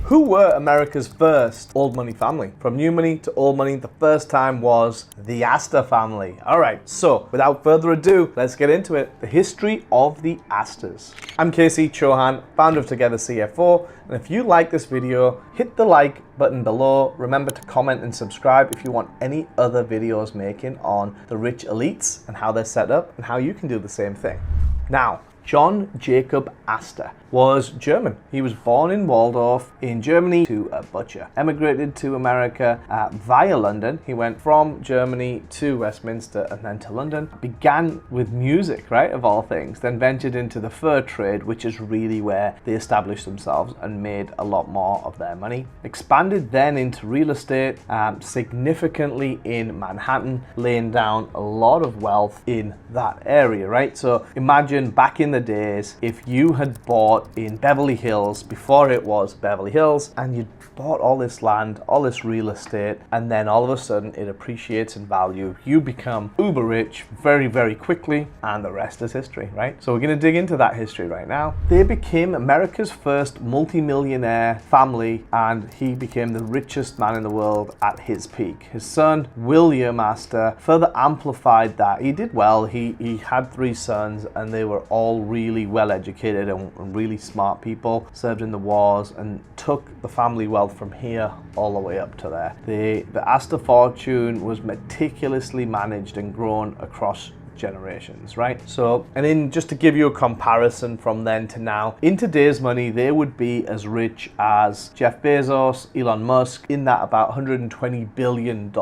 Who were America's first old money family? From new money to old money, the first time was the Astor family. All right, so without further ado, let's get into it. The history of the Astors. I'm Casey Chauhan, founder of togethercfo, and if you like this video, hit the like button below. Remember to comment and subscribe if you want any other videos making on the rich elites and how they're set up and how you can do the same thing. Now, John Jacob Astor was German. He was born in Waldorf in Germany to a butcher. Emigrated to America via London. He went from Germany to Westminster and then to London. Began with music, right, of all things. Then ventured into the fur trade, which is really where they established themselves and made a lot more of their money. Expanded then into real estate, significantly in Manhattan, laying down a lot of wealth in that area, right? So imagine back in the days, if you had bought in Beverly Hills before it was Beverly Hills, and you bought all this land, all this real estate, and then all of a sudden it appreciates in value, you become uber rich very, very quickly, and the rest is history, right? So we're going to dig into that history right now. They became America's first multi-millionaire family, and he became the richest man in the world at his peak. His son, William Astor, further amplified that. He did well. He had 3 sons, and they were all really well educated and really smart people, served in the wars, and took the family wealth from here all the way up to there. The Astor fortune was meticulously managed and grown across generations, right? So, and in just to give you a comparison from then to now, in today's money, they would be as rich as Jeff Bezos, Elon Musk, in that about $120 billion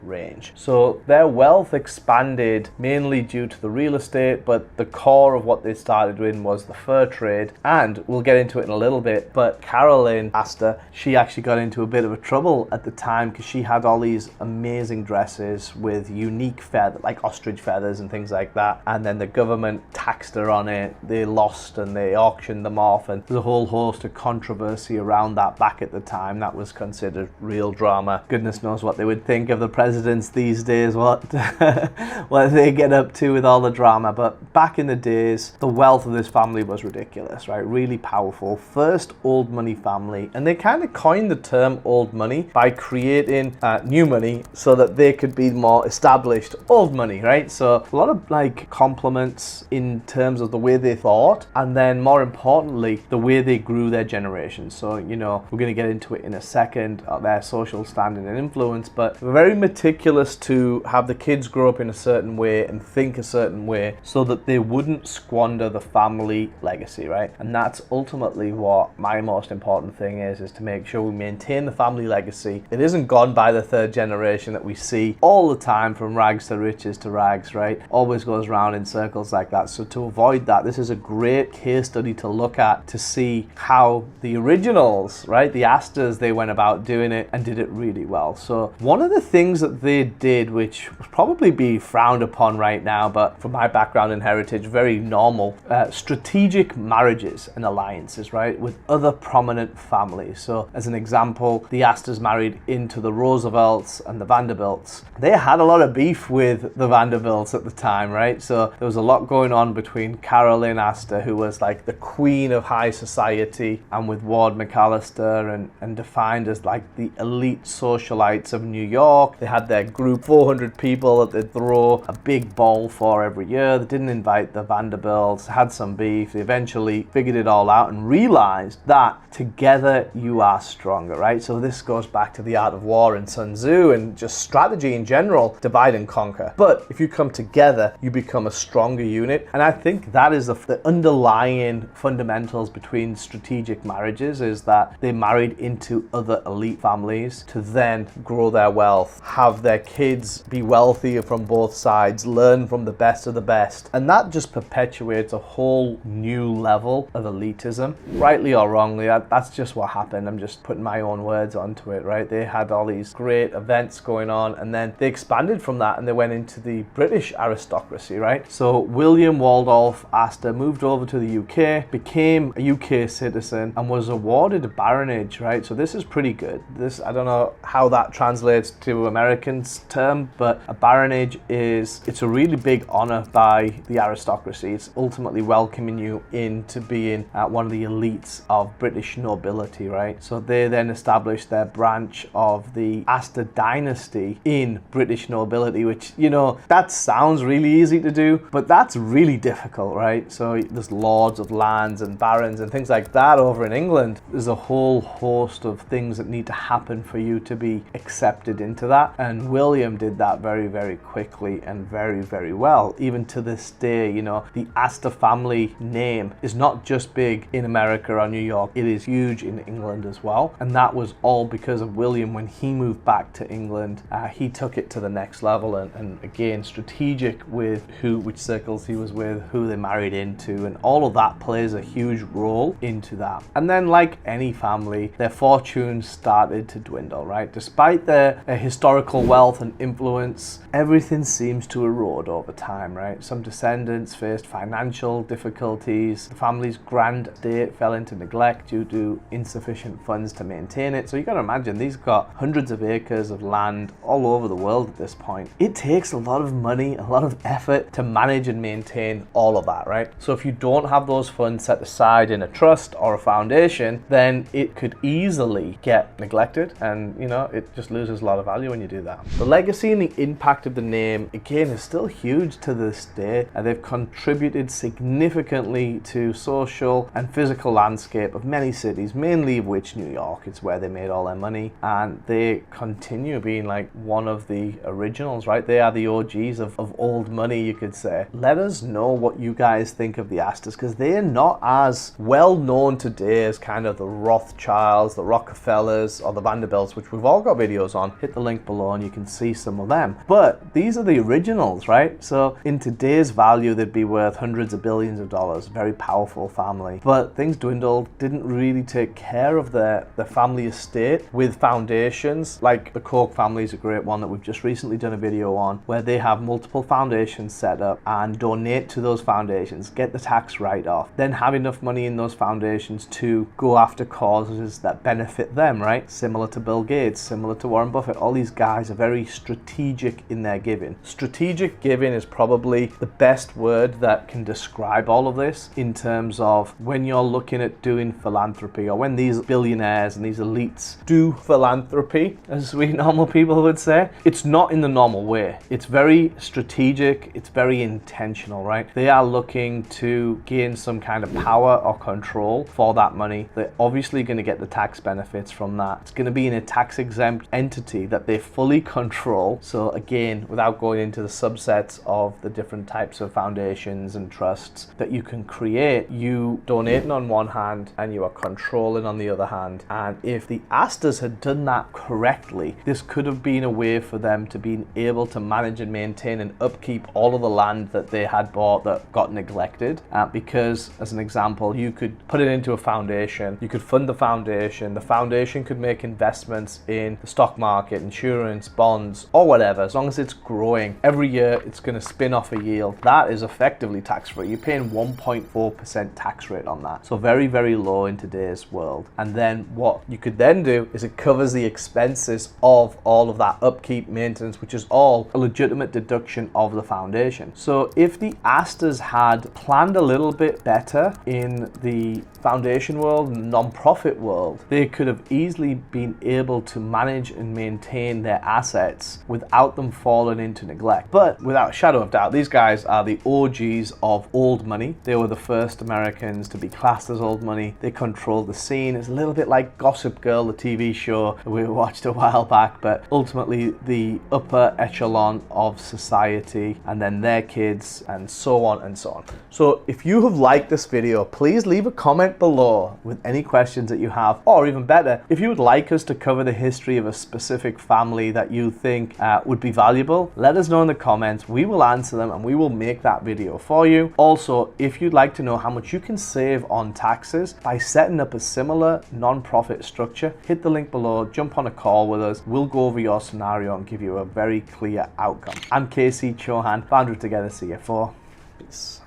range. So their wealth expanded mainly due to the real estate, but the core of what they started in was the fur trade. And we'll get into it in a little bit, but Carolyn Astor, she actually got into a bit of a trouble at the time because she had all these amazing dresses with unique feathers, like ostrich feathers and things like that, and then the government taxed her on it. They lost and they auctioned them off, and there's a whole host of controversy around that back at the time. That was considered real drama. Goodness knows what they would think of the presidents these days, what they get up to with all the drama. But back in the days, the wealth of this family was ridiculous, right? Really powerful. First old money family, and they kind of coined the term old money by creating new money so that they could be more established old money, right? So a lot of like compliments in terms of the way they thought, and then more importantly, the way they grew their generation. So, you know, we're going to get into it in a second, their social standing and influence, but we're very meticulous to have the kids grow up in a certain way and think a certain way so that they wouldn't squander the family legacy, right? And that's ultimately what my most important thing is to make sure we maintain the family legacy. It isn't gone by the 3rd generation that we see all the time, from rags to riches to rags, right? Always goes around in circles like that. So to avoid that, this is a great case study to look at to see how the originals, right, the Astors, they went about doing it and did it really well. So one of the things that they did, which would probably be frowned upon right now, but from my background and heritage, very normal, strategic marriages and alliances, right, with other prominent families. So as an example, the Astors married into the Roosevelts and the Vanderbilts. They had a lot of beef with the Vanderbilts at the time, right? So there was a lot going on between Carolyn Astor, who was like the queen of high society, and with Ward McAllister, and defined as like the elite socialites of New York. They had their group, 400 people that they'd throw a big ball for every year. They didn't invite the Vanderbilts, had some beef. They eventually figured it all out and realized that together you are stronger, right? So this goes back to the art of war and Sun Tzu and just strategy in general, divide and conquer. But if you come together, you become a stronger unit. And I think that is the underlying fundamentals between strategic marriages, is that they married into other elite families to then grow their wealth, have their kids be wealthy from both sides, learn from the best of the best. And that just perpetuates a whole new level of elitism. Rightly or wrongly, that's just what happened. I'm just putting my own words onto it, right? They had all these great events going on, and then they expanded from that and they went into the British aristocracy aristocracy, right? So William Waldolf Astor moved over to the UK, became a UK citizen, and was awarded a baronage, right? So this is pretty good. This, I don't know how that translates to Americans term, but a baronage it's a really big honor by the aristocracy. It's ultimately welcoming you into being one of the elites of British nobility, right? So they then established their branch of the Astor dynasty in British nobility, which, you know, that sounds really easy to do, but that's really difficult, right? So there's lords of lands and barons and things like that over in England. There's a whole host of things that need to happen for you to be accepted into that, and William did that very, very quickly and very, very well. Even to this day, you know, the Astor family name is not just big in America or New York, it is huge in England as well, and that was all because of William. When he moved back to England, he took it to the next level, and again, strategic with which circles he was with, who they married into, and all of that plays a huge role into that. And then, like any family, their fortunes started to dwindle, right? Despite their historical wealth and influence, everything seems to erode over time, right? Some descendants faced financial difficulties. The family's grand estate fell into neglect due to insufficient funds to maintain it. So you got to imagine, these got hundreds of acres of land all over the world at this point. It takes a lot of money, a lot of effort to manage and maintain all of that, right? So if you don't have those funds set aside in a trust or a foundation, then it could easily get neglected, and you know, it just loses a lot of value when you do that. The legacy and the impact of the name, again, is still huge to this day, and they've contributed significantly to social and physical landscape of many cities, mainly of which New York. It's where they made all their money, and they continue being like one of the originals, right? They are the OGs of old money, you could say. Let us know what you guys think of the Astors, because they're not as well known today as kind of the Rothschilds, the Rockefellers, or the Vanderbilts, which we've all got videos on. Hit the link below and you can see some of them. But these are the originals, right? So in today's value, they'd be worth hundreds of billions of dollars. Very powerful family. But things dwindled, didn't really take care of their family estate with foundations. Like the Koch family is a great one that we've just recently done a video on, where they have multiple foundations set up and donate to those foundations, get the tax write-off, then have enough money in those foundations to go after causes that benefit them, right? Similar to Bill Gates, similar to Warren Buffett. All these guys are very strategic in their giving. Strategic giving is probably the best word that can describe all of this, in terms of when you're looking at doing philanthropy, or when these billionaires and these elites do philanthropy, as we normal people would say, it's not in the normal way. It's very strategic, it's very intentional, right? They are looking to gain some kind of power or control for that money. They're obviously going to get the tax benefits from that. It's going to be in a tax exempt entity that they fully control. So again, without going into the subsets of the different types of foundations and trusts that you can create, you donating on one hand and you are controlling on the other hand. And if the Astors had done that correctly, this could have been a way for them to be able to manage and maintain and upkeep all of the land that they had bought that got neglected. Because, as an example, you could put it into a foundation, you could fund the foundation could make investments in the stock market, insurance, bonds, or whatever. As long as it's growing, every year it's going to spin off a yield. That is effectively tax-free. You're paying 1.4% tax rate on that. So very, very low in today's world. And then what you could then do is it covers the expenses of all of that upkeep, maintenance, which is all a legitimate deduction of the foundation. So if the Astors had planned a little bit better in the foundation world, non-profit world, they could have easily been able to manage and maintain their assets without them falling into neglect. But without a shadow of doubt, these guys are the OGs of old money. They were the first Americans to be classed as old money. They controlled the scene. It's a little bit like Gossip Girl, the TV show we watched a while back, but ultimately the upper echelon of society, and then their kids, and so on and so on. So if you have liked this video, please leave a comment comment below with any questions that you have, or even better, if you would like us to cover the history of a specific family that you think would be valuable, let us know in the comments. We will answer them and we will make that video for you. Also, if you'd like to know how much you can save on taxes by setting up a similar non-profit structure, hit the link below, jump on a call with us. We'll go over your scenario and give you a very clear outcome. I'm Casey Chauhan, founder of Together CFO. Peace.